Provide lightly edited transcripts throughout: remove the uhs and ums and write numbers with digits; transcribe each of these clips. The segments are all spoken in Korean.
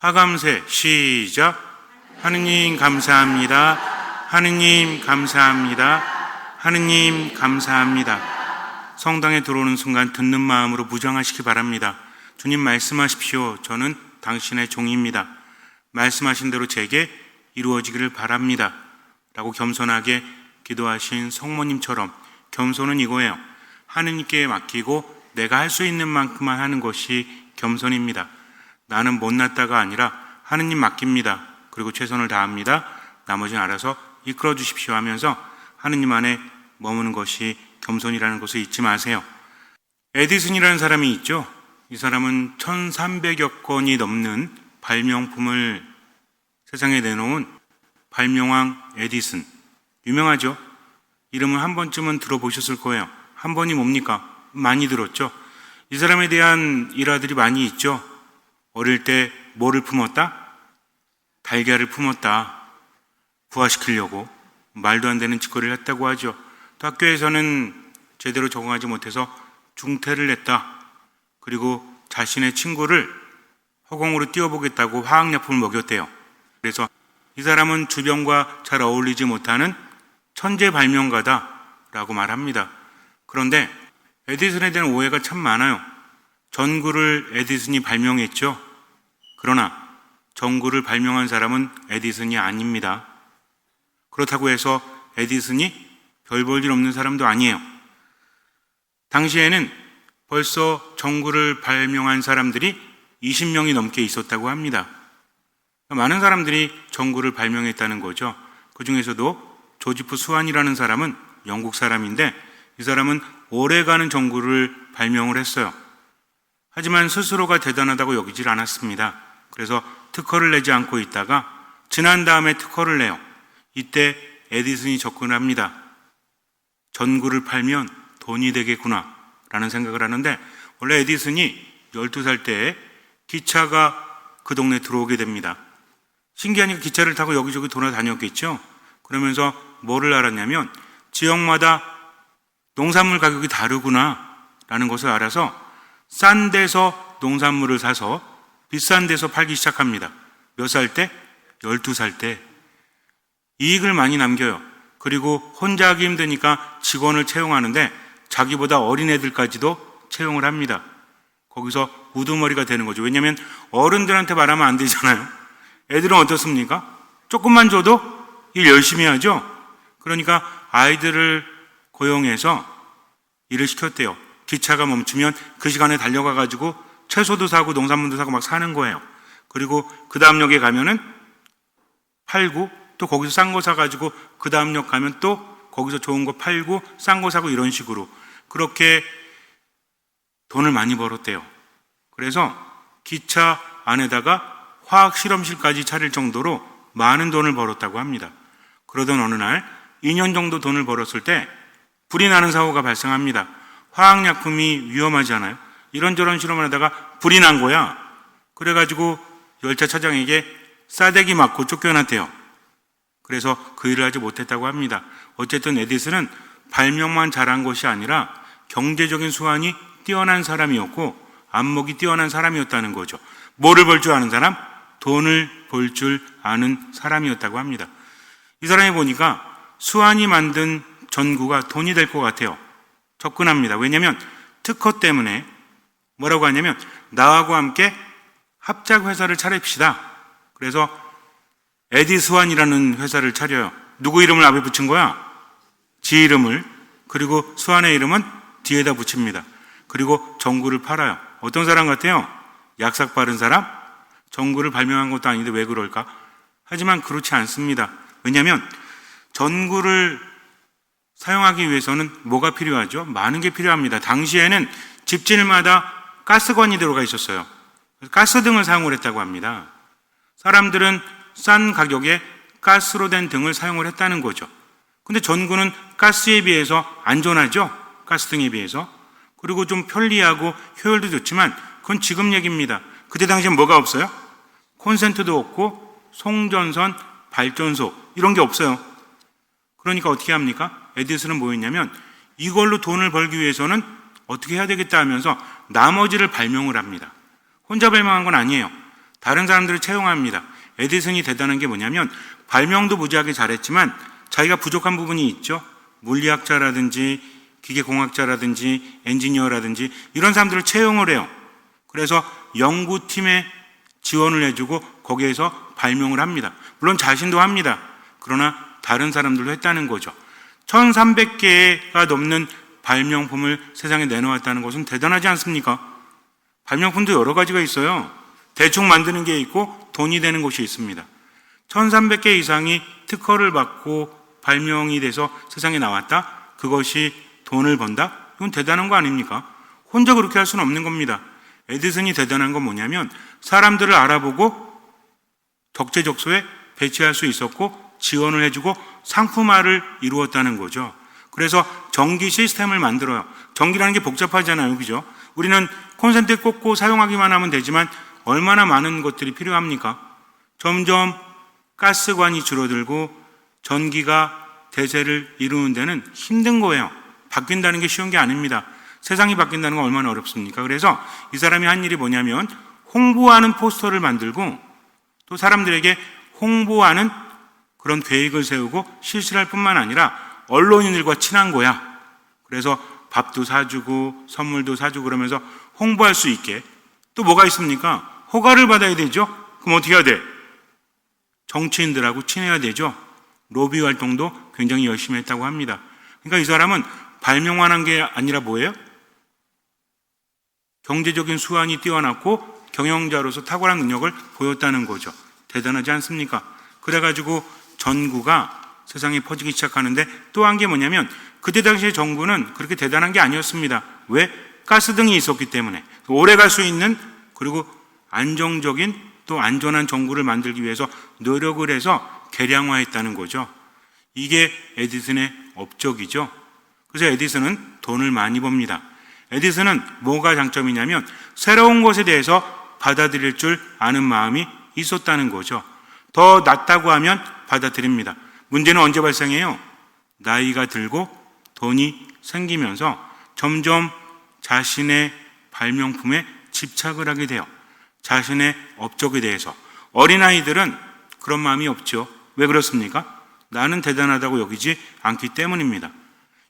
화감새 시작. 하느님 감사합니다. 하느님 감사합니다. 하느님 감사합니다. 성당에 들어오는 순간 듣는 마음으로 무장하시기 바랍니다. 주님 말씀하십시오. 저는 당신의 종입니다. 말씀하신 대로 제게 이루어지기를 바랍니다. 라고 겸손하게 기도하신 성모님처럼 겸손은 이거예요. 하느님께 맡기고 내가 할 수 있는 만큼만 하는 것이 겸손입니다. 나는 못났다가 아니라 하느님 맡깁니다. 그리고 최선을 다합니다. 나머지는 알아서 이끌어 주십시오 하면서 하느님 안에 머무는 것이 겸손이라는 것을 잊지 마세요. 에디슨이라는 사람이 있죠. 이 사람은 1300여 건이 넘는 발명품을 세상에 내놓은 발명왕 에디슨. 유명하죠? 이름을 한 번쯤은 들어보셨을 거예요. 한 번이 뭡니까? 많이 들었죠? 이 사람에 대한 일화들이 많이 있죠. 어릴 때 뭐를 품었다? 달걀을 품었다. 부화시키려고 말도 안 되는 짓거리를 했다고 하죠. 또 학교에서는 제대로 적응하지 못해서 중퇴를 했다. 그리고 자신의 친구를 허공으로 띄워보겠다고 화학약품을 먹였대요. 그래서 이 사람은 주변과 잘 어울리지 못하는 천재 발명가다라고 말합니다. 그런데 에디슨에 대한 오해가 참 많아요. 전구를 에디슨이 발명했죠. 그러나 전구를 발명한 사람은 에디슨이 아닙니다. 그렇다고 해서 에디슨이 별 볼 일 없는 사람도 아니에요. 당시에는 벌써 전구를 발명한 사람들이 20명이 넘게 있었다고 합니다. 많은 사람들이 전구를 발명했다는 거죠. 그 중에서도 조지프 스완이라는 사람은 영국 사람인데 이 사람은 오래가는 전구를 발명을 했어요. 하지만 스스로가 대단하다고 여기질 않았습니다. 그래서 특허를 내지 않고 있다가 지난 다음에 특허를 내요. 이때 에디슨이 접근을 합니다. 전구를 팔면 돈이 되겠구나 라는 생각을 하는데 원래 에디슨이 12살 때에 기차가 그 동네에 들어오게 됩니다. 신기하니까 기차를 타고 여기저기 돌아다녔겠죠. 그러면서 뭐를 알았냐면 지역마다 농산물 가격이 다르구나 라는 것을 알아서 싼 데서 농산물을 사서 비싼 데서 팔기 시작합니다. 몇 살 때? 12살 때. 이익을 많이 남겨요. 그리고 혼자 하기 힘드니까 직원을 채용하는데 자기보다 어린 애들까지도 채용을 합니다. 거기서 우두머리가 되는 거죠. 왜냐하면 어른들한테 말하면 안 되잖아요. 애들은 어떻습니까? 조금만 줘도 일 열심히 하죠. 그러니까 아이들을 고용해서 일을 시켰대요. 기차가 멈추면 그 시간에 달려가가지고 채소도 사고 농산물도 사고 막 사는 거예요. 그리고 그 다음 역에 가면은 팔고 또 거기서 싼 거 사가지고 그 다음 역 가면 또 거기서 좋은 거 팔고 싼 거 사고 이런 식으로 그렇게 돈을 많이 벌었대요. 그래서 기차 안에다가 화학 실험실까지 차릴 정도로 많은 돈을 벌었다고 합니다. 그러던 어느 날 2년 정도 돈을 벌었을 때 불이 나는 사고가 발생합니다. 화학약품이 위험하잖아요. 이런저런 실험을 하다가 불이 난 거야. 그래가지고 열차 차장에게 싸대기 맞고 쫓겨났대요. 그래서 그 일을 하지 못했다고 합니다. 어쨌든 에디슨은 발명만 잘한 것이 아니라 경제적인 수완이 뛰어난 사람이었고 안목이 뛰어난 사람이었다는 거죠. 뭐를 벌 줄 아는 사람? 돈을 벌 줄 아는 사람이었다고 합니다. 이 사람이 보니까 수완이 만든 전구가 돈이 될 것 같아요. 접근합니다. 왜냐하면 특허 때문에 뭐라고 하냐면 나하고 함께 합작회사를 차립시다. 그래서 에디스완이라는 회사를 차려요. 누구 이름을 앞에 붙인 거야? 지 이름을. 그리고 수완의 이름은 뒤에다 붙입니다. 그리고 전구를 팔아요. 어떤 사람 같아요? 약삭 빠른 사람? 전구를 발명한 것도 아닌데 왜 그럴까? 하지만 그렇지 않습니다. 왜냐하면 전구를 사용하기 위해서는 뭐가 필요하죠? 많은 게 필요합니다. 당시에는 집집마다 가스관이 들어가 있었어요. 가스등을 사용을 했다고 합니다. 사람들은 싼 가격에 가스로 된 등을 사용을 했다는 거죠. 근데 전구는 가스에 비해서 안전하죠? 가스등에 비해서. 그리고 좀 편리하고 효율도 좋지만 그건 지금 얘기입니다. 그때 당시엔 뭐가 없어요? 콘센트도 없고 송전선, 발전소 이런 게 없어요. 그러니까 어떻게 합니까? 에디슨은 뭐였냐면 이걸로 돈을 벌기 위해서는 어떻게 해야 되겠다 하면서 나머지를 발명을 합니다. 혼자 발명한 건 아니에요. 다른 사람들을 채용합니다. 에디슨이 대단한 게 뭐냐면 발명도 무지하게 잘했지만 자기가 부족한 부분이 있죠. 물리학자라든지 기계공학자라든지 엔지니어라든지 이런 사람들을 채용을 해요. 그래서 연구팀에 지원을 해주고 거기에서 발명을 합니다. 물론 자신도 합니다. 그러나 다른 사람들도 했다는 거죠. 1300개가 넘는 발명품을 세상에 내놓았다는 것은 대단하지 않습니까? 발명품도 여러 가지가 있어요. 대충 만드는 게 있고 돈이 되는 것이 있습니다. 1300개 이상이 특허를 받고 발명이 돼서 세상에 나왔다? 그것이 돈을 번다? 이건 대단한 거 아닙니까? 혼자 그렇게 할 수는 없는 겁니다. 에디슨이 대단한 건 뭐냐면 사람들을 알아보고 적재적소에 배치할 수 있었고 지원을 해주고 상품화를 이루었다는 거죠. 그래서 전기 시스템을 만들어요. 전기라는 게 복잡하잖아요. 그죠? 우리는 콘센트에 꽂고 사용하기만 하면 되지만 얼마나 많은 것들이 필요합니까? 점점 가스관이 줄어들고 전기가 대세를 이루는 데는 힘든 거예요. 바뀐다는 게 쉬운 게 아닙니다. 세상이 바뀐다는 건 얼마나 어렵습니까? 그래서 이 사람이 한 일이 뭐냐면 홍보하는 포스터를 만들고 또 사람들에게 홍보하는 그런 계획을 세우고 실시를 할 뿐만 아니라 언론인들과 친한 거야. 그래서 밥도 사주고 선물도 사주고 그러면서 홍보할 수 있게. 또 뭐가 있습니까? 허가를 받아야 되죠. 그럼 어떻게 해야 돼? 정치인들하고 친해야 되죠. 로비 활동도 굉장히 열심히 했다고 합니다. 그러니까 이 사람은 발명만 한 게 아니라 뭐예요? 경제적인 수완이 뛰어났고 경영자로서 탁월한 능력을 보였다는 거죠. 대단하지 않습니까? 그래가지고 전구가 세상에 퍼지기 시작하는데 또 한 게 뭐냐면 그때 당시에 전구는 그렇게 대단한 게 아니었습니다. 왜? 가스등이 있었기 때문에. 오래 갈 수 있는 그리고 안정적인 또 안전한 전구를 만들기 위해서 노력을 해서 개량화했다는 거죠. 이게 에디슨의 업적이죠. 그래서 에디슨은 돈을 많이 법니다. 에디슨은 뭐가 장점이냐면 새로운 것에 대해서 받아들일 줄 아는 마음이 있었다는 거죠. 더 낫다고 하면 받아들입니다. 문제는 언제 발생해요? 나이가 들고 돈이 생기면서 점점 자신의 발명품에 집착을 하게 돼요. 자신의 업적에 대해서. 어린아이들은 그런 마음이 없죠. 왜 그렇습니까? 나는 대단하다고 여기지 않기 때문입니다.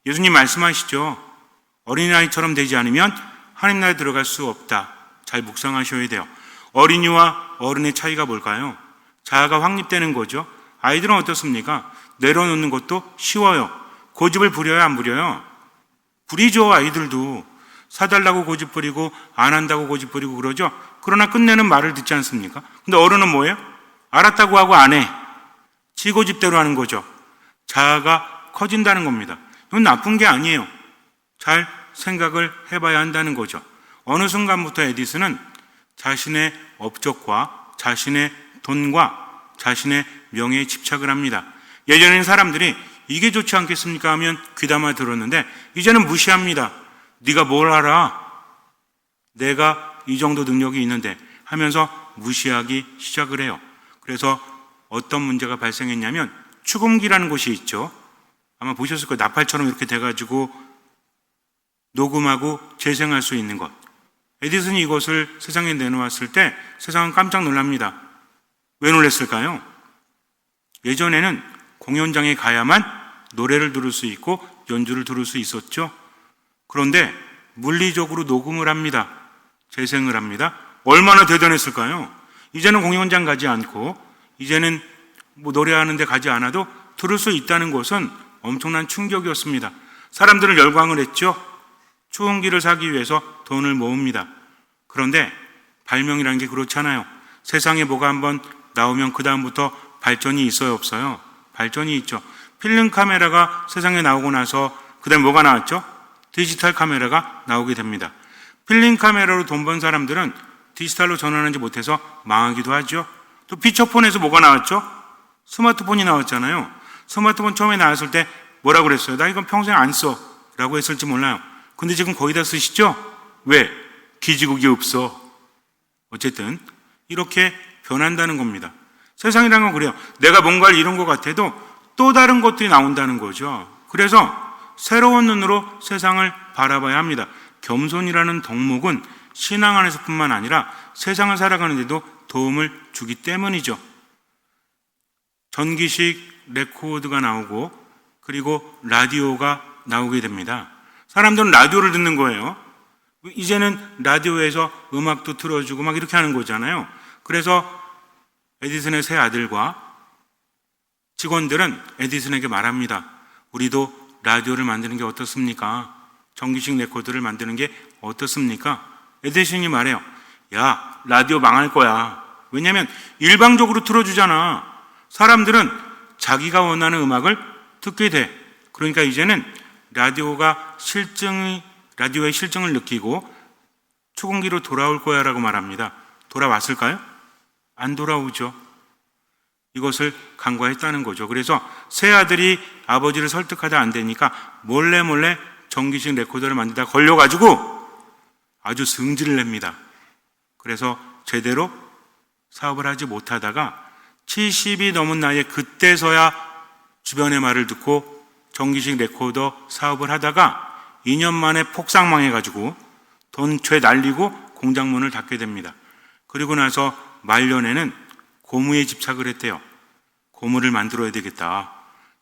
예수님 말씀하시죠. 어린아이처럼 되지 않으면 하나님 나라에 들어갈 수 없다. 잘 묵상하셔야 돼요. 어린이와 어른의 차이가 뭘까요? 자아가 확립되는 거죠. 아이들은 어떻습니까? 내려놓는 것도 쉬워요. 고집을 부려요, 안 부려요? 부리죠, 아이들도. 사달라고 고집 부리고 안 한다고 고집 부리고 그러죠. 그러나 끝내는 말을 듣지 않습니까? 근데 어른은 뭐예요? 알았다고 하고 안 해. 지 고집대로 하는 거죠. 자아가 커진다는 겁니다. 이건 나쁜 게 아니에요. 잘 생각을 해봐야 한다는 거죠. 어느 순간부터 에디슨은 자신의 업적과 자신의 돈과 자신의 명예에 집착을 합니다. 예전에는 사람들이 이게 좋지 않겠습니까 하면 귀담아 들었는데 이제는 무시합니다. 네가 뭘 알아? 내가 이 정도 능력이 있는데 하면서 무시하기 시작을 해요. 그래서 어떤 문제가 발생했냐면 축음기라는 곳이 있죠. 아마 보셨을 거예요. 나팔처럼 이렇게 돼가지고 녹음하고 재생할 수 있는 것. 에디슨이 이것을 세상에 내놓았을 때 세상은 깜짝 놀랍니다. 왜 놀랐을까요? 예전에는 공연장에 가야만 노래를 들을 수 있고 연주를 들을 수 있었죠. 그런데 물리적으로 녹음을 합니다. 재생을 합니다. 얼마나 대단했을까요? 이제는 공연장 가지 않고 이제는 노래하는 데 가지 않아도 들을 수 있다는 것은 엄청난 충격이었습니다. 사람들은 열광을 했죠. 추운기를 사기 위해서 돈을 모읍니다. 그런데 발명이라는 게 그렇잖아요. 세상에 뭐가 한번 나오면 그 다음부터 발전이 있어요, 없어요? 발전이 있죠. 필름 카메라가 세상에 나오고 나서 그 다음에 뭐가 나왔죠? 디지털 카메라가 나오게 됩니다. 필름 카메라로 돈 번 사람들은 디지털로 전환하지 못해서 망하기도 하죠. 또 피처폰에서 뭐가 나왔죠? 스마트폰이 나왔잖아요. 스마트폰 처음에 나왔을 때 뭐라고 그랬어요? 나 이건 평생 안 써 라고 했을지 몰라요. 근데 지금 거의 다 쓰시죠? 왜? 기지국이 없어. 어쨌든 이렇게 변한다는 겁니다. 세상이라는 건 그래요. 내가 뭔가를 이룬 것 같아도 또 다른 것들이 나온다는 거죠. 그래서 새로운 눈으로 세상을 바라봐야 합니다. 겸손이라는 덕목은 신앙 안에서뿐만 아니라 세상을 살아가는 데도 도움을 주기 때문이죠. 전기식 레코드가 나오고 그리고 라디오가 나오게 됩니다. 사람들은 라디오를 듣는 거예요. 이제는 라디오에서 음악도 틀어주고 막 이렇게 하는 거잖아요. 그래서 에디슨의 세 아들과 직원들은 에디슨에게 말합니다. 우리도 라디오를 만드는 게 어떻습니까? 전기식 레코드를 만드는 게 어떻습니까? 에디슨이 말해요. 야, 라디오 망할 거야. 왜냐하면 일방적으로 틀어주잖아. 사람들은 자기가 원하는 음악을 듣게 돼. 그러니까 이제는 라디오의 실증을 느끼고 초공기로 돌아올 거야 라고 말합니다. 돌아왔을까요? 안 돌아오죠. 이것을 간과했다는 거죠. 그래서 세 아들이 아버지를 설득하다 안 되니까 몰래 전기식 레코더를 만들다 걸려가지고 아주 승질을 냅니다. 그래서 제대로 사업을 하지 못하다가 70이 넘은 나이에 그때서야 주변의 말을 듣고 전기식 레코더 사업을 하다가 2년 만에 폭삭망해가지고 돈 죄 날리고 공장 문을 닫게 됩니다. 그리고 나서 말년에는 고무에 집착을 했대요. 고무를 만들어야 되겠다.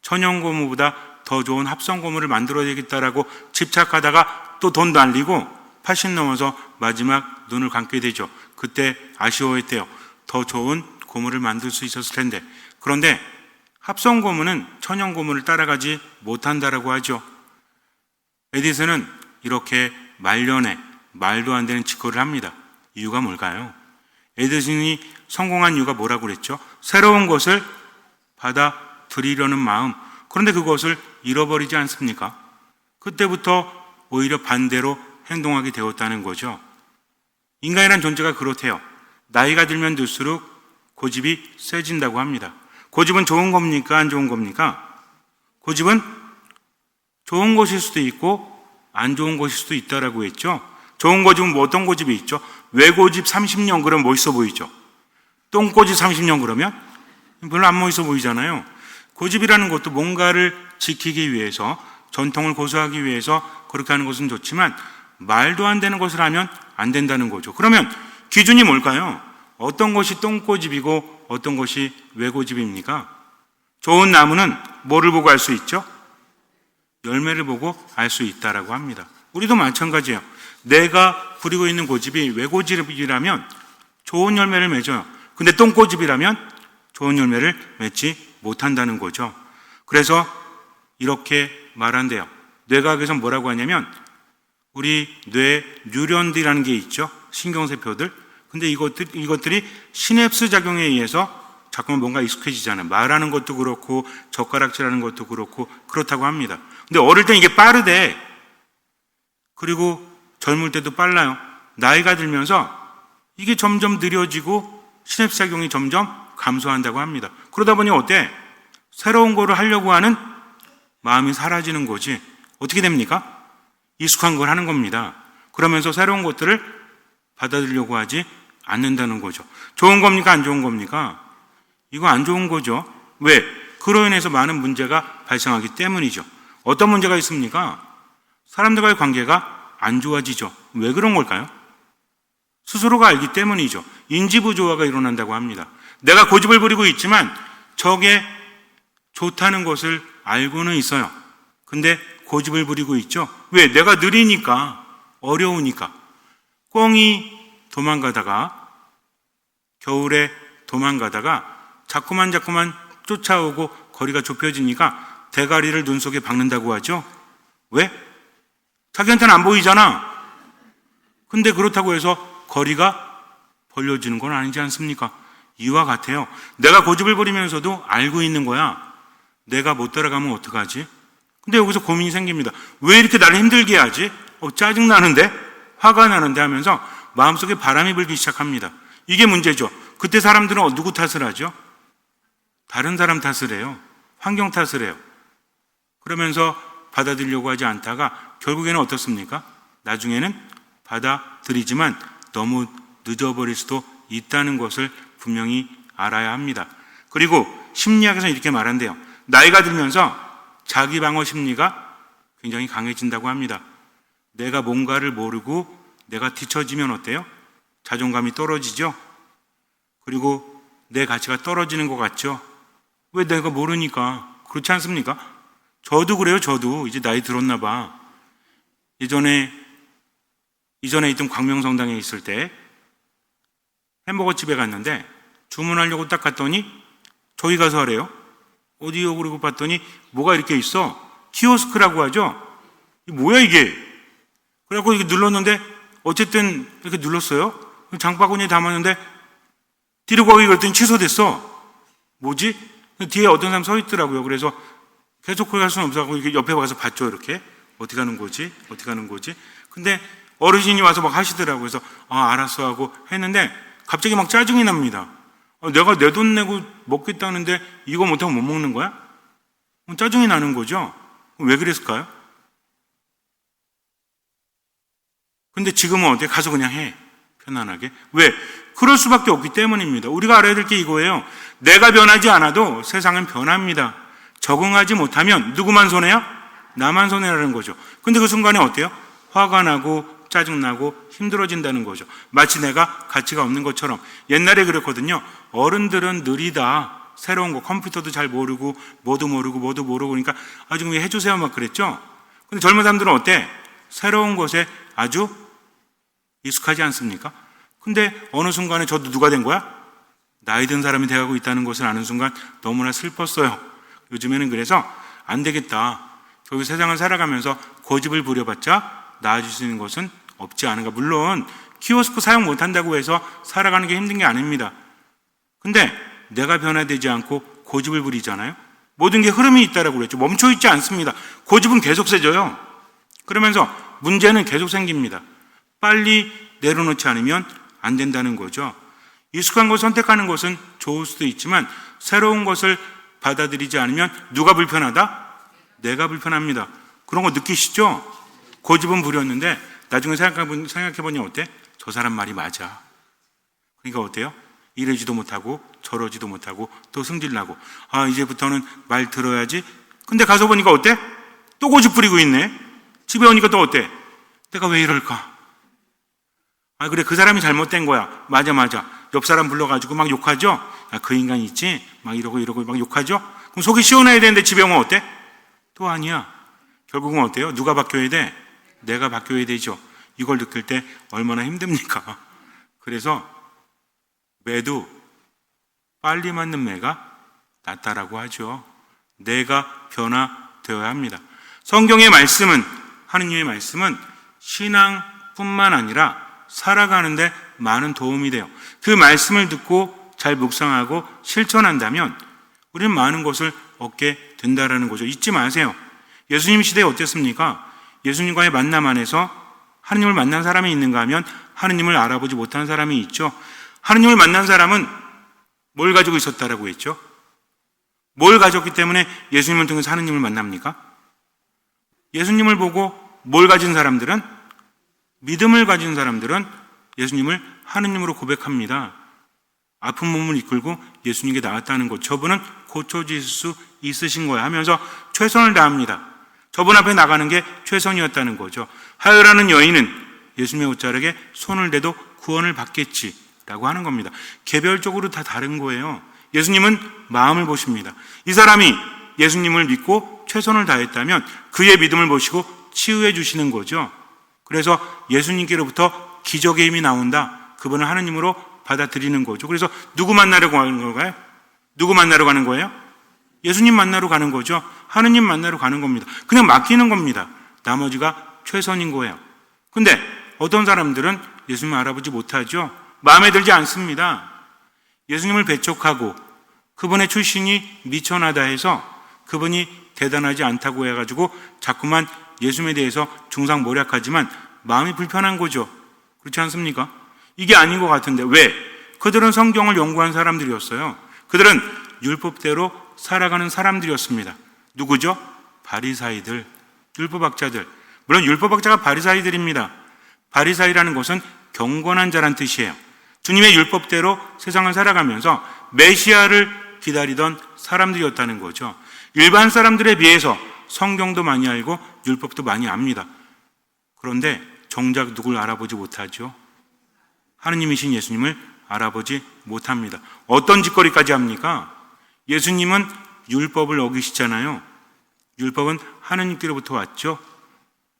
천연 고무보다 더 좋은 합성 고무를 만들어야 되겠다라고 집착하다가 또 돈 날리고 80 넘어서 마지막 눈을 감게 되죠. 그때 아쉬워했대요. 더 좋은 고무를 만들 수 있었을 텐데. 그런데 합성 고무는 천연 고무를 따라가지 못한다라고 하죠. 에디슨은 이렇게 말년에 말도 안 되는 짓거리를 합니다. 이유가 뭘까요? 에디슨이 성공한 이유가 뭐라고 그랬죠? 새로운 것을 받아들이려는 마음. 그런데 그것을 잃어버리지 않습니까? 그때부터 오히려 반대로 행동하게 되었다는 거죠. 인간이란 존재가 그렇대요. 나이가 들면 들수록 고집이 세진다고 합니다. 고집은 좋은 겁니까? 안 좋은 겁니까? 고집은 좋은 것일 수도 있고 안 좋은 것일 수도 있다라고 했죠. 좋은 고집은 뭐 어떤 고집이 있죠? 외고집 30년 그러면 멋있어 보이죠. 똥고집 30년 그러면 별로 안 멋있어 보이잖아요. 고집이라는 것도 뭔가를 지키기 위해서, 전통을 고수하기 위해서 그렇게 하는 것은 좋지만 말도 안 되는 것을 하면 안 된다는 거죠. 그러면 기준이 뭘까요? 어떤 것이 똥고집이고 어떤 것이 외고집입니까? 좋은 나무는 뭐를 보고 알 수 있죠? 열매를 보고 알 수 있다라고 합니다. 우리도 마찬가지예요. 내가 부리고 있는 고집이 외고집이라면 좋은 열매를 맺어요. 근데 똥고집이라면 좋은 열매를 맺지 못한다는 거죠. 그래서 이렇게 말한대요. 뇌과학에서 뭐라고 하냐면 우리 뇌 뉴런들이라는 게 있죠. 신경세포들. 근데 이것들이 시냅스 작용에 의해서 자꾸만 뭔가 익숙해지잖아요. 말하는 것도 그렇고 젓가락질하는 것도 그렇고 그렇다고 합니다. 근데 어릴 땐 이게 빠르대. 그리고 젊을 때도 빨라요. 나이가 들면서 이게 점점 느려지고 시냅스 작용이 점점 감소한다고 합니다. 그러다 보니 어때? 새로운 거를 하려고 하는 마음이 사라지는 거지. 어떻게 됩니까? 익숙한 걸 하는 겁니다. 그러면서 새로운 것들을 받아들이려고 하지 않는다는 거죠. 좋은 겁니까? 안 좋은 겁니까? 이거 안 좋은 거죠. 왜? 그로 인해서 많은 문제가 발생하기 때문이죠. 어떤 문제가 있습니까? 사람들과의 관계가 안 좋아지죠. 왜 그런 걸까요? 스스로가 알기 때문이죠. 인지부조화가 일어난다고 합니다. 내가 고집을 부리고 있지만 저게 좋다는 것을 알고는 있어요. 근데 고집을 부리고 있죠. 왜? 내가 느리니까, 어려우니까. 꿩이 도망가다가, 겨울에 도망가다가 자꾸만 쫓아오고 거리가 좁혀지니까 대가리를 눈 속에 박는다고 하죠. 왜? 자기한테는 안 보이잖아. 근데 그렇다고 해서 거리가 벌려지는 건 아니지 않습니까? 이와 같아요. 내가 고집을 부리면서도 알고 있는 거야. 내가 못 따라가면 어떡하지? 근데 여기서 고민이 생깁니다. 왜 이렇게 나를 힘들게 하지? 짜증나는데? 화가 나는데 하면서 마음속에 바람이 불기 시작합니다. 이게 문제죠. 그때 사람들은 누구 탓을 하죠? 다른 사람 탓을 해요. 환경 탓을 해요. 그러면서 받아들이려고 하지 않다가 결국에는 어떻습니까? 나중에는 받아들이지만 너무 늦어버릴 수도 있다는 것을 분명히 알아야 합니다. 그리고 심리학에서는 이렇게 말한대요. 나이가 들면서 자기 방어 심리가 굉장히 강해진다고 합니다. 내가 뭔가를 모르고 내가 뒤처지면 어때요? 자존감이 떨어지죠? 그리고 내 가치가 떨어지는 것 같죠? 왜? 내가 모르니까. 그렇지 않습니까? 저도 그래요. 저도 이제 나이 들었나 봐. 이전에 있던 광명성당에 있을 때 햄버거 집에 갔는데 주문하려고 딱 갔더니 저기 가서 하래요. 어디요? 그러고 봤더니 뭐가 이렇게 있어? 키오스크라고 하죠? 뭐야 이게? 그래갖고 이렇게 눌렀는데 어쨌든 이렇게 눌렀어요. 장바구니에 담았는데 뒤로 가기 그랬더니 취소됐어. 뭐지? 뒤에 어떤 사람 서 있더라고요. 그래서 계속 갈 수는 없어서 이렇게 옆에 가서 봤죠. 이렇게 어떻게 가는 거지? 어떻게 가는 거지? 근데 어르신이 와서 막 하시더라고요. 그래서 알았어 하고 했는데 갑자기 막 짜증이 납니다. 내가 내 돈 내고 먹겠다는데 이거 못하면 못 먹는 거야? 짜증이 나는 거죠. 왜 그랬을까요? 근데 지금은 어때? 가서 그냥 해. 편안하게. 왜? 그럴 수밖에 없기 때문입니다. 우리가 알아야 될 게 이거예요. 내가 변하지 않아도 세상은 변합니다. 적응하지 못하면 누구만 손해야? 나만 손해라는 거죠. 근데 그 순간에 어때요? 화가 나고 짜증나고 힘들어진다는 거죠. 마치 내가 가치가 없는 것처럼. 옛날에 그랬거든요. 어른들은 느리다. 새로운 거 컴퓨터도 잘 모르고 뭐도 모르고 그러니까 좀 해주세요 막 그랬죠. 근데 젊은 사람들은 어때? 새로운 것에 아주 익숙하지 않습니까? 근데 어느 순간에 저도 누가 된 거야? 나이 든 사람이 돼가고 있다는 것을 아는 순간 너무나 슬펐어요. 요즘에는 그래서 안 되겠다. 결국 세상을 살아가면서 고집을 부려봤자 나아질 수 있는 것은 없지 않은가. 물론 키오스크 사용 못한다고 해서 살아가는 게 힘든 게 아닙니다. 근데 내가 변화되지 않고 고집을 부리잖아요. 모든 게 흐름이 있다라고 그랬죠. 멈춰있지 않습니다. 고집은 계속 세져요. 그러면서 문제는 계속 생깁니다. 빨리 내려놓지 않으면 안 된다는 거죠. 익숙한 것을 선택하는 것은 좋을 수도 있지만 새로운 것을 받아들이지 않으면 누가 불편하다? 내가 불편합니다. 그런 거 느끼시죠? 고집은 부렸는데 나중에 생각해보니 어때? 저 사람 말이 맞아. 그러니까 어때요? 이러지도 못하고 저러지도 못하고 또 승질나고 이제부터는 말 들어야지. 근데 가서 보니까 어때? 또 고집 부리고 있네. 집에 오니까 또 어때? 내가 왜 이럴까? 그래 그 사람이 잘못된 거야. 맞아. 옆 사람 불러가지고 막 욕하죠? 그 인간 있지? 막 이러고 막 욕하죠? 그럼 속이 시원해야 되는데 집에 오면 어때? 또 아니야. 결국은 어때요? 누가 바뀌어야 돼? 내가 바뀌어야 되죠. 이걸 느낄 때 얼마나 힘듭니까? 그래서 매도 빨리 맞는 매가 낫다라고 하죠. 내가 변화되어야 합니다. 성경의 말씀은, 하느님의 말씀은 신앙뿐만 아니라 살아가는데 많은 도움이 돼요. 그 말씀을 듣고 잘 묵상하고 실천한다면 우리는 많은 것을 얻게 된다라는 거죠. 잊지 마세요. 예수님 시대에 어땠습니까? 예수님과의 만남 안에서 하느님을 만난 사람이 있는가 하면 하느님을 알아보지 못한 사람이 있죠. 하느님을 만난 사람은 뭘 가지고 있었다라고 했죠? 뭘 가졌기 때문에 예수님을 통해서 하느님을 만납니까? 예수님을 보고 뭘 가진 사람들은? 믿음을 가진 사람들은 예수님을 하느님으로 고백합니다. 아픈 몸을 이끌고 예수님께 나왔다는 것. 저분은 고쳐질 수 있으신 거야 하면서 최선을 다합니다. 저분 앞에 나가는 게 최선이었다는 거죠. 하여라는 여인은 예수님의 옷자락에 손을 대도 구원을 받겠지라고 하는 겁니다. 개별적으로 다 다른 거예요. 예수님은 마음을 보십니다. 이 사람이 예수님을 믿고 최선을 다했다면 그의 믿음을 보시고 치유해 주시는 거죠. 그래서 예수님께로부터 기적의 힘이 나온다. 그분을 하느님으로 받아들이는 거죠. 그래서 누구 만나러 가는 건가요? 누구 만나러 가는 거예요? 예수님 만나러 가는 거죠. 하느님 만나러 가는 겁니다. 그냥 맡기는 겁니다. 나머지가 최선인 거예요. 근데 어떤 사람들은 예수님을 알아보지 못하죠. 마음에 들지 않습니다. 예수님을 배척하고 그분의 출신이 미천하다 해서 그분이 대단하지 않다고 해가지고 자꾸만 예수님에 대해서 중상모략하지만 마음이 불편한 거죠. 그렇지 않습니까? 이게 아닌 것 같은데 왜? 그들은 성경을 연구한 사람들이었어요. 그들은 율법대로 살아가는 사람들이었습니다. 누구죠? 바리사이들, 율법학자들. 물론 율법학자가 바리사이들입니다. 바리사이라는 것은 경건한 자란 뜻이에요. 주님의 율법대로 세상을 살아가면서 메시아를 기다리던 사람들이었다는 거죠. 일반 사람들에 비해서 성경도 많이 알고 율법도 많이 압니다. 그런데 정작 누굴 알아보지 못하죠? 하느님이신 예수님을 알아보지 못합니다. 어떤 짓거리까지 합니까? 예수님은 율법을 어기시잖아요. 율법은 하느님께로부터 왔죠.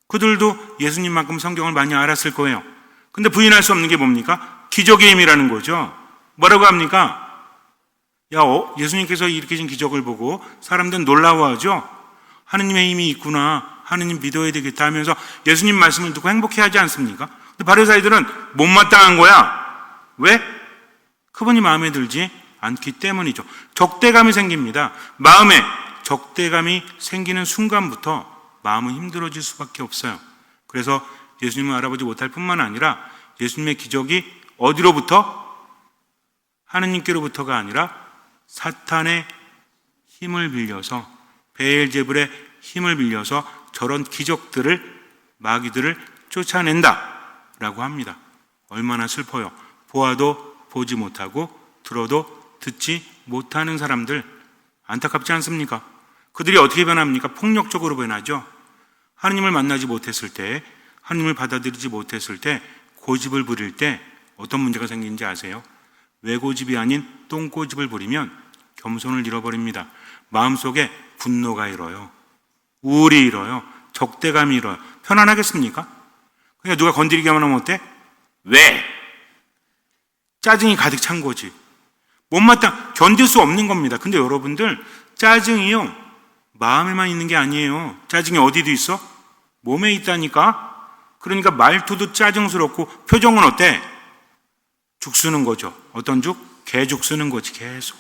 그들도 예수님만큼 성경을 많이 알았을 거예요. 근데 부인할 수 없는 게 뭡니까? 기적의 힘이라는 거죠. 뭐라고 합니까? 예수님께서 일으키신 기적을 보고 사람들은 놀라워하죠. 하느님의 힘이 있구나, 하느님 믿어야 되겠다 하면서 예수님 말씀을 듣고 행복해하지 않습니까? 근데 바리새인들은 못마땅한 거야. 왜? 그분이 마음에 들지 않기 때문이죠. 적대감이 생깁니다. 마음에 적대감이 생기는 순간부터 마음은 힘들어질 수밖에 없어요. 그래서 예수님을 알아보지 못할 뿐만 아니라 예수님의 기적이 어디로부터? 하느님께로부터가 아니라 사탄의 힘을 빌려서, 베엘제불의 힘을 빌려서 저런 기적들을, 마귀들을 쫓아낸다라고 합니다. 얼마나 슬퍼요. 보아도 보지 못하고 들어도 듣지 못하는 사람들, 안타깝지 않습니까? 그들이 어떻게 변합니까? 폭력적으로 변하죠. 하느님을 만나지 못했을 때, 하느님을 받아들이지 못했을 때, 고집을 부릴 때 어떤 문제가 생기는지 아세요? 외고집이 아닌 똥고집을 부리면 겸손을 잃어버립니다. 마음속에 분노가 일어요. 우울이 일어요. 적대감이 일어요. 편안하겠습니까? 그냥 누가 건드리기만 하면 어때? 왜? 짜증이 가득 찬 거지. 못마땅, 견딜 수 없는 겁니다. 근데 여러분들, 짜증이요, 마음에만 있는 게 아니에요. 짜증이 어디도 있어? 몸에 있다니까? 그러니까 말투도 짜증스럽고 표정은 어때? 죽 쓰는 거죠. 어떤 죽? 개죽 쓰는 거지. 계속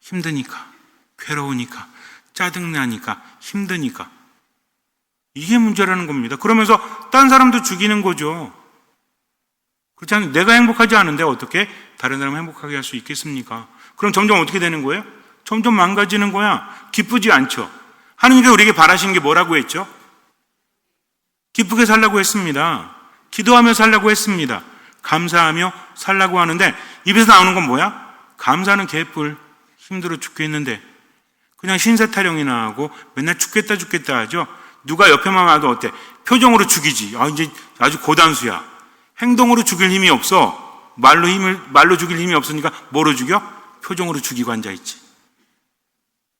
힘드니까, 괴로우니까, 짜증나니까, 힘드니까. 이게 문제라는 겁니다. 그러면서 딴 사람도 죽이는 거죠. 그렇지 않아요? 내가 행복하지 않은데 어떻게 다른 사람 행복하게 할 수 있겠습니까? 그럼 점점 어떻게 되는 거예요? 점점 망가지는 거야. 기쁘지 않죠. 하느님께서 우리에게 바라시는 게 뭐라고 했죠? 기쁘게 살라고 했습니다. 기도하며 살라고 했습니다. 감사하며 살라고 하는데 입에서 나오는 건 뭐야? 감사는 개뿔, 힘들어 죽겠는데 그냥 신세 타령이나 하고 맨날 죽겠다 하죠. 누가 옆에만 와도 어때? 표정으로 죽이지. 이제 아주 고단수야. 행동으로 죽일 힘이 없어. 말로 죽일 힘이 없으니까 뭐로 죽여? 표정으로 죽이고 앉아있지.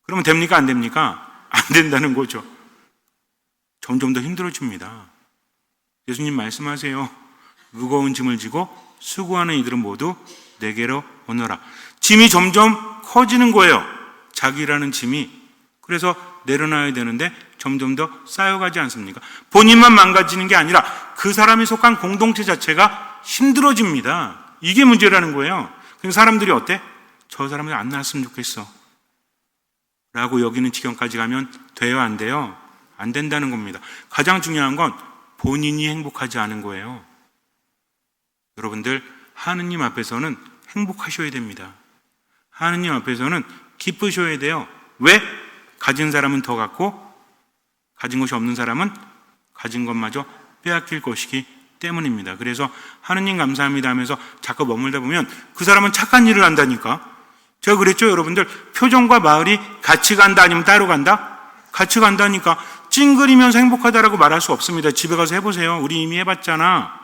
그러면 됩니까? 안 됩니까? 안 된다는 거죠. 점점 더 힘들어집니다. 예수님 말씀하세요. 무거운 짐을 지고 수고하는 이들은 모두 내게로 오너라. 짐이 점점 커지는 거예요. 자기라는 짐이. 그래서 내려놔야 되는데 점점 더 쌓여가지 않습니까? 본인만 망가지는 게 아니라 그 사람이 속한 공동체 자체가 힘들어집니다. 이게 문제라는 거예요. 그럼 사람들이 어때? 저 사람이 안 나왔으면 좋겠어 라고 여기는 지경까지 가면 돼요, 안 돼요? 안 된다는 겁니다. 가장 중요한 건 본인이 행복하지 않은 거예요. 여러분들, 하느님 앞에서는 행복하셔야 됩니다. 하느님 앞에서는 기쁘셔야 돼요. 왜? 가진 사람은 더 갖고 가진 것이 없는 사람은 가진 것마저 빼앗길 것이기 때문입니다. 그래서 하느님 감사합니다 하면서 자꾸 머물다 보면 그 사람은 착한 일을 한다니까. 제가 그랬죠, 여러분들. 표정과 마을이 같이 간다 아니면 따로 간다? 같이 간다니까. 찡그리면서 행복하다라고 말할 수 없습니다. 집에 가서 해보세요. 우리 이미 해봤잖아.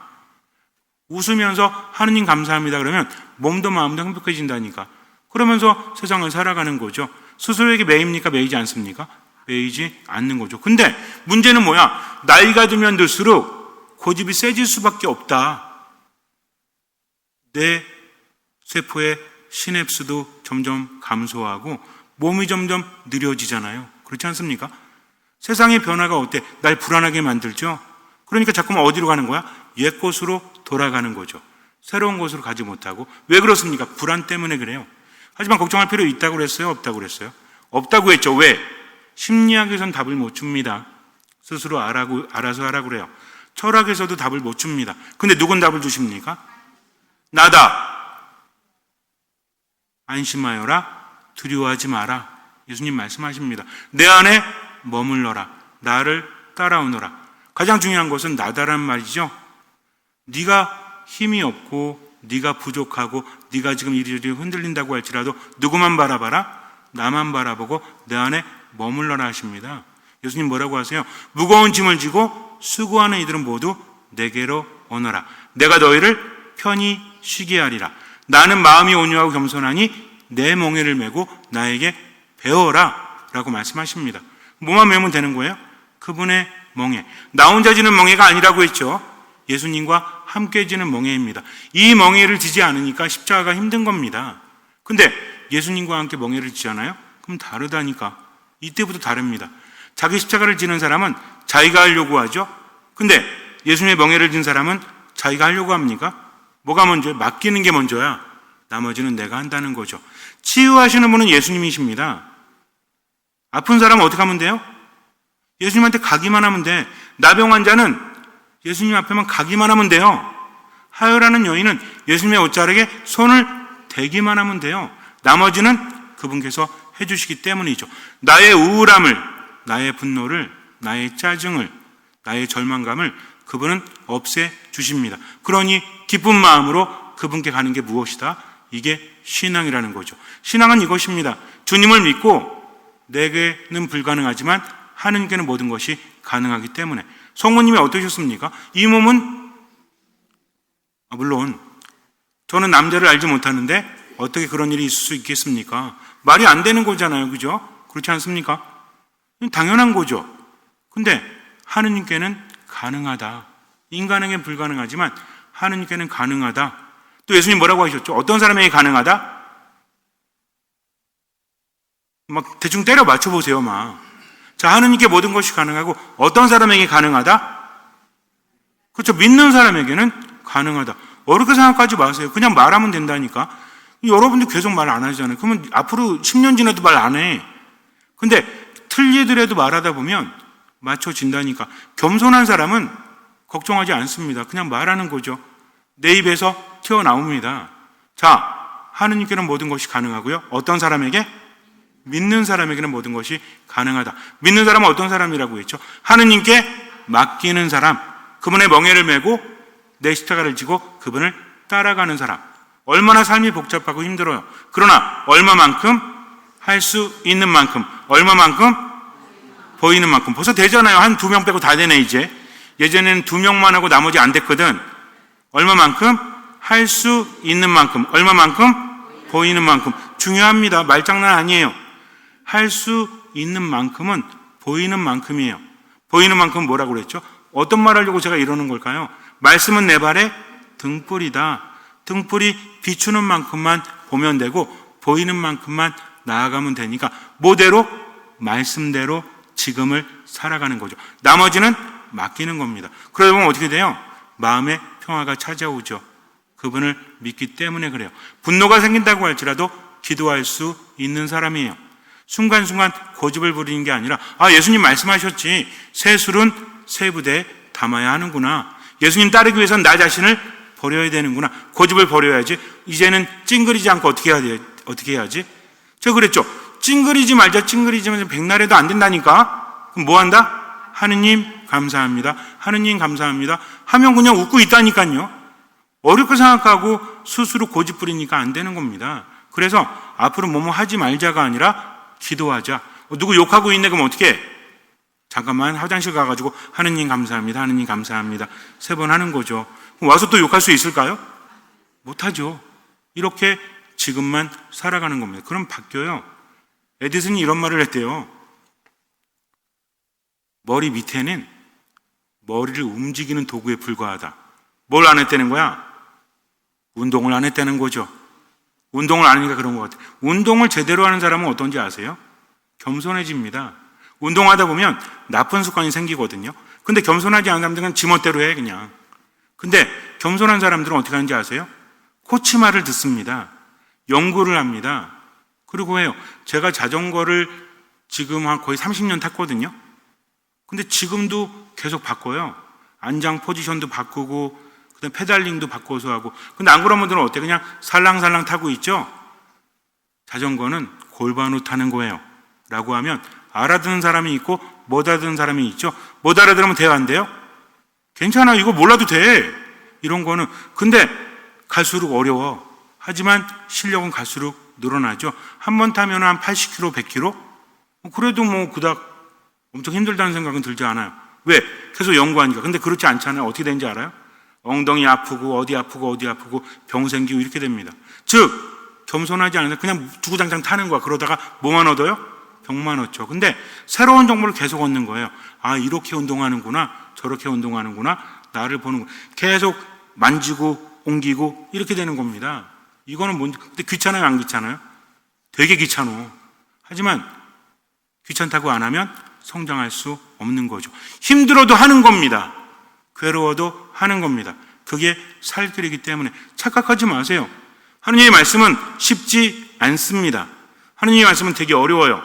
웃으면서 하느님 감사합니다 그러면 몸도 마음도 행복해진다니까. 그러면서 세상을 살아가는 거죠. 스스로에게 매입니까? 매이지 않습니까? 매이지 않는 거죠. 근데 문제는 뭐야? 나이가 들면 들수록 고집이 세질 수밖에 없다. 내 세포의 시냅스도 점점 감소하고 몸이 점점 느려지잖아요. 그렇지 않습니까? 세상의 변화가 어때? 날 불안하게 만들죠? 그러니까 자꾸만 어디로 가는 거야? 옛 곳으로 돌아가는 거죠. 새로운 곳으로 가지 못하고. 왜 그렇습니까? 불안 때문에 그래요. 하지만 걱정할 필요 있다고 그랬어요? 없다고 그랬어요? 없다고 했죠. 왜? 심리학에서는 답을 못 줍니다. 스스로 알아서 하라고 그래요. 철학에서도 답을 못 줍니다. 근데 누군 답을 주십니까? 나다. 안심하여라. 두려워하지 마라. 예수님 말씀하십니다. 내 안에 머물러라. 나를 따라오너라. 가장 중요한 것은 나다란 말이죠. 네가 힘이 없고 네가 부족하고 네가 지금 이리저리 흔들린다고 할지라도 누구만 바라봐라? 나만 바라보고 내 안에 머물러라 하십니다. 예수님 뭐라고 하세요? 무거운 짐을 지고 수고하는 이들은 모두 내게로 오너라. 내가 너희를 편히 쉬게 하리라. 나는 마음이 온유하고 겸손하니 내 멍에를 메고 나에게 배워라 라고 말씀하십니다. 뭐만 메면 되는 거예요? 그분의 멍에. 나 혼자 지는 멍에가 아니라고 했죠. 예수님과 함께 지는 멍에입니다. 이 멍에를 지지 않으니까 십자가가 힘든 겁니다. 근데 예수님과 함께 멍에를 지잖아요? 그럼 다르다니까. 이때부터 다릅니다. 자기 십자가를 지는 사람은 자기가 하려고 하죠. 근데 예수님의 멍에를 진 사람은 자기가 하려고 합니까? 뭐가 먼저요? 맡기는 게 먼저야. 나머지는 내가 한다는 거죠. 치유하시는 분은 예수님이십니다. 아픈 사람은 어떻게 하면 돼요? 예수님한테 가기만 하면 돼. 나병 환자는 예수님 앞에만 가기만 하면 돼요. 하혈하는 여인은 예수님의 옷자락에 손을 대기만 하면 돼요. 나머지는 그분께서 해주시기 때문이죠. 나의 우울함을, 나의 분노를, 나의 짜증을, 나의 절망감을 그분은 없애주십니다. 그러니 기쁜 마음으로 그분께 가는 게 무엇이다? 이게 신앙이라는 거죠. 신앙은 이것입니다. 주님을 믿고 내게는 불가능하지만 하느님께는 모든 것이 가능하기 때문에. 성모님이 어떠셨습니까? 이 몸은 물론 저는 남자를 알지 못하는데 어떻게 그런 일이 있을 수 있겠습니까? 말이 안 되는 거잖아요. 그죠? 그렇지 않습니까? 당연한 거죠. 근데 하느님께는 가능하다. 인간에게는 불가능하지만 하느님께는 가능하다. 또 예수님 뭐라고 하셨죠? 어떤 사람에게 가능하다? 막 대충 때려 맞춰보세요. 자, 하느님께 모든 것이 가능하고 어떤 사람에게 가능하다? 그렇죠. 믿는 사람에게는 가능하다. 어렵게 생각하지 마세요. 그냥 말하면 된다니까. 여러분들 계속 말 안 하잖아요. 그러면 앞으로 10년 지나도 말 안 해. 근데 틀리더라도 말하다 보면 맞춰진다니까. 겸손한 사람은 걱정하지 않습니다. 그냥 말하는 거죠. 내 입에서 튀어나옵니다. 자, 하느님께는 모든 것이 가능하고요. 어떤 사람에게? 믿는 사람에게는 모든 것이 가능하다. 믿는 사람은 어떤 사람이라고 했죠? 하느님께 맡기는 사람, 그분의 멍에를 메고 내 십자가를 지고 그분을 따라가는 사람. 얼마나 삶이 복잡하고 힘들어요. 그러나 얼마만큼? 할 수 있는 만큼. 얼마만큼? 보이는 만큼. 벌써 되잖아요. 한 2명 빼고 다 되네 이제. 예전에는 2명만 하고 나머지 안 됐거든. 얼마만큼? 할 수 있는 만큼. 얼마만큼? 보이는 만큼. 중요합니다. 말장난 아니에요. 할 수 있는 만큼은 보이는 만큼이에요. 보이는 만큼은 뭐라고 그랬죠? 어떤 말 하려고 제가 이러는 걸까요? 말씀은 내 발의 등불이다. 등불이 비추는 만큼만 보면 되고 보이는 만큼만 나아가면 되니까 뭐대로? 말씀대로 지금을 살아가는 거죠. 나머지는 맡기는 겁니다. 그러다 보면 어떻게 돼요? 마음의 평화가 찾아오죠. 그분을 믿기 때문에 그래요. 분노가 생긴다고 할지라도 기도할 수 있는 사람이에요. 순간순간 고집을 부리는 게 아니라 예수님 말씀하셨지. 새 술은 새 부대에 담아야 하는구나. 예수님 따르기 위해서는 나 자신을 버려야 되는구나. 고집을 버려야지. 이제는 찡그리지 않고 어떻게 해야지? 제가 그랬죠. 찡그리지 말자. 찡그리지만 백날에도 안 된다니까. 그럼 뭐 한다? 하느님 감사합니다. 하느님 감사합니다. 하면 그냥 웃고 있다니까요. 어렵게 생각하고 스스로 고집 부리니까 안 되는 겁니다. 그래서 앞으로 뭐뭐 하지 말자가 아니라 기도하자. 누구 욕하고 있네 그럼 어떻게 해? 잠깐만 화장실 가가지고 하느님 감사합니다. 하느님 감사합니다. 3번 하는 거죠. 그럼 와서 또 욕할 수 있을까요? 못하죠. 이렇게 지금만 살아가는 겁니다. 그럼 바뀌어요. 에디슨이 이런 말을 했대요. 머리 밑에는 머리를 움직이는 도구에 불과하다. 뭘 안 했다는 거야? 운동을 안 했다는 거죠. 운동을 안 하니까 그런 것 같아요. 운동을 제대로 하는 사람은 어떤지 아세요? 겸손해집니다. 운동하다 보면 나쁜 습관이 생기거든요. 근데 겸손하지 않은 사람들은 지멋대로 해 그냥. 근데 겸손한 사람들은 어떻게 하는지 아세요? 코치 말을 듣습니다. 연구를 합니다. 그리고 해요. 제가 자전거를 지금 거의 30년 탔거든요. 근데 지금도 계속 바꿔요. 안장 포지션도 바꾸고 그다음 페달링도 바꿔서 하고. 근데 안 그런 분들은 어때? 그냥 살랑살랑 타고 있죠? 자전거는 골반으로 타는 거예요. 라고 하면 알아듣는 사람이 있고 못 알아듣는 사람이 있죠. 못 알아들으면 돼요, 안 돼요? 괜찮아. 이거 몰라도 돼. 이런 거는. 근데 갈수록 어려워. 하지만 실력은 갈수록 늘어나죠. 한 번 타면 한 80km, 100km? 그래도 뭐 그닥 엄청 힘들다는 생각은 들지 않아요. 왜? 계속 연구하니까. 근데 그렇지 않잖아요. 어떻게 되는지 알아요? 엉덩이 아프고 어디 아프고 병 생기고 이렇게 됩니다. 즉 겸손하지 않아서 그냥 주구장창 타는 거야. 그러다가 뭐만 얻어요? 병만 얻죠. 근데 새로운 정보를 계속 얻는 거예요. 아, 이렇게 운동하는구나, 저렇게 운동하는구나, 나를 보는구나. 계속 만지고 옮기고 이렇게 되는 겁니다. 이거는 뭔지. 근데 귀찮아요, 안 귀찮아요? 되게 귀찮어. 하지만 귀찮다고 안 하면 성장할 수 없는 거죠. 힘들어도 하는 겁니다. 괴로워도 하는 겁니다. 그게 살 길이기 때문에 착각하지 마세요. 하느님의 말씀은 쉽지 않습니다. 하느님의 말씀은 되게 어려워요.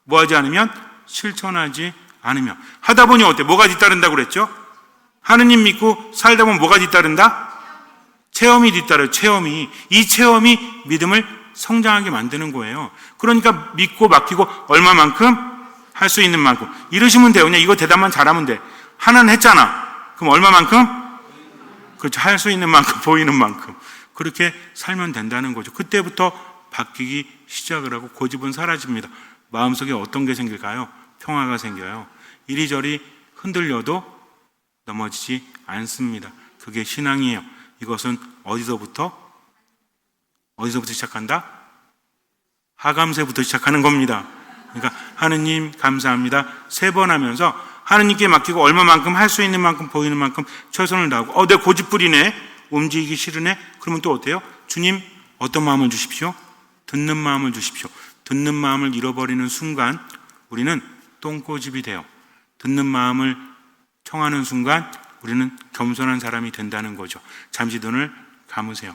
뭐 하지 않으면? 실천하지 않으면. 하다 보니 어때? 뭐가 뒤따른다고 그랬죠? 하느님 믿고 살다 보면 뭐가 뒤따른다? 체험이 뒤따라요. 체험이. 이 체험이 믿음을 성장하게 만드는 거예요. 그러니까 믿고 맡기고 얼마만큼? 할 수 있는 만큼. 이러시면 돼요. 그냥 이거 대답만 잘하면 돼. 하나는 했잖아. 그럼 얼마만큼? 그렇죠. 할 수 있는 만큼, 보이는 만큼. 그렇게 살면 된다는 거죠. 그때부터 바뀌기 시작을 하고 고집은 사라집니다. 마음속에 어떤 게 생길까요? 평화가 생겨요. 이리저리 흔들려도 넘어지지 않습니다. 그게 신앙이에요. 이것은 어디서부터 시작한다? 하감새부터 시작하는 겁니다. 그러니까 하느님 감사합니다. 3번 하면서 하느님께 맡기고 얼마만큼 할 수 있는 만큼 보이는 만큼 최선을 다하고 내 고집부리네. 움직이기 싫으네. 그러면 또 어때요? 주님 어떤 마음을 주십시오? 듣는 마음을 주십시오. 듣는 마음을 잃어버리는 순간 우리는 똥꼬집이 돼요. 듣는 마음을 청하는 순간 우리는 겸손한 사람이 된다는 거죠. 잠시 눈을 감으세요.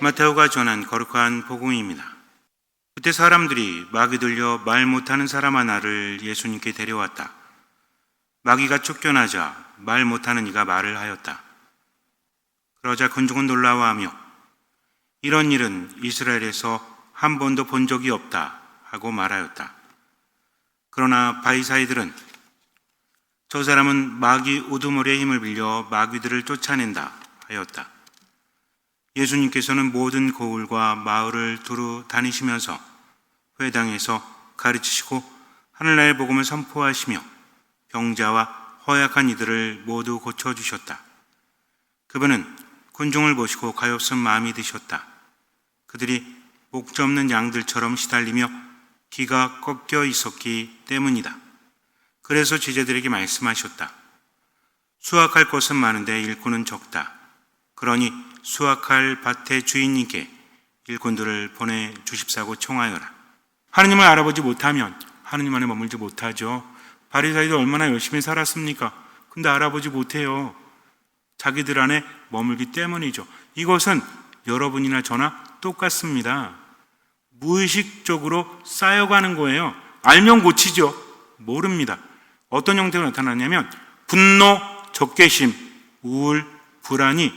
마테오가 전한 거룩한 복음입니다. 그때 사람들이 마귀 들려 말 못하는 사람 하나를 예수님께 데려왔다. 마귀가 쫓겨나자 말 못하는 이가 말을 하였다. 그러자 군중은 놀라워하며 이런 일은 이스라엘에서 한 번도 본 적이 없다 하고 말하였다. 그러나 바리사이들은 저 사람은 마귀 우두머리의 힘을 빌려 마귀들을 쫓아낸다 하였다. 예수님께서는 모든 고을과 마을을 두루 다니시면서 회당에서 가르치시고 하늘나라의 복음을 선포하시며 병자와 허약한 이들을 모두 고쳐주셨다. 그분은 군중을 보시고 가엾은 마음이 드셨다. 그들이 목자 없는 양들처럼 시달리며 귀가 꺾여 있었기 때문이다. 그래서 제자들에게 말씀하셨다. 수확할 것은 많은데 일꾼은 적다. 그러니 수확할 밭의 주인님께 일꾼들을 보내주십사고 청하여라. 하느님을 알아보지 못하면 하느님 안에 머물지 못하죠. 바리사이도 얼마나 열심히 살았습니까? 근데 알아보지 못해요. 자기들 안에 머물기 때문이죠. 이것은 여러분이나 저나 똑같습니다. 무의식적으로 쌓여가는 거예요. 알면 고치죠. 모릅니다. 어떤 형태로 나타나냐면 분노, 적개심, 우울, 불안이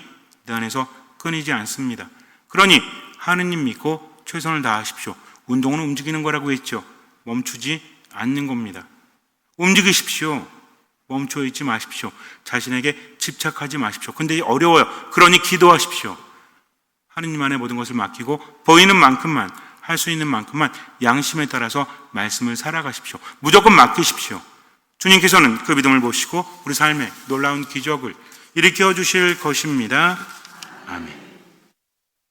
내 안에서 끊이지 않습니다. 그러니 하느님 믿고 최선을 다하십시오. 운동은 움직이는 거라고 했죠. 멈추지 않는 겁니다. 움직이십시오. 멈춰 있지 마십시오. 자신에게 집착하지 마십시오. 근데 어려워요. 그러니 기도하십시오. 하느님 안에 모든 것을 맡기고 보이는 만큼만, 할 수 있는 만큼만 양심에 따라서 말씀을 살아가십시오. 무조건 맡기십시오. 주님께서는 그 믿음을 보시고 우리 삶에 놀라운 기적을 일으켜 주실 것입니다. 아멘.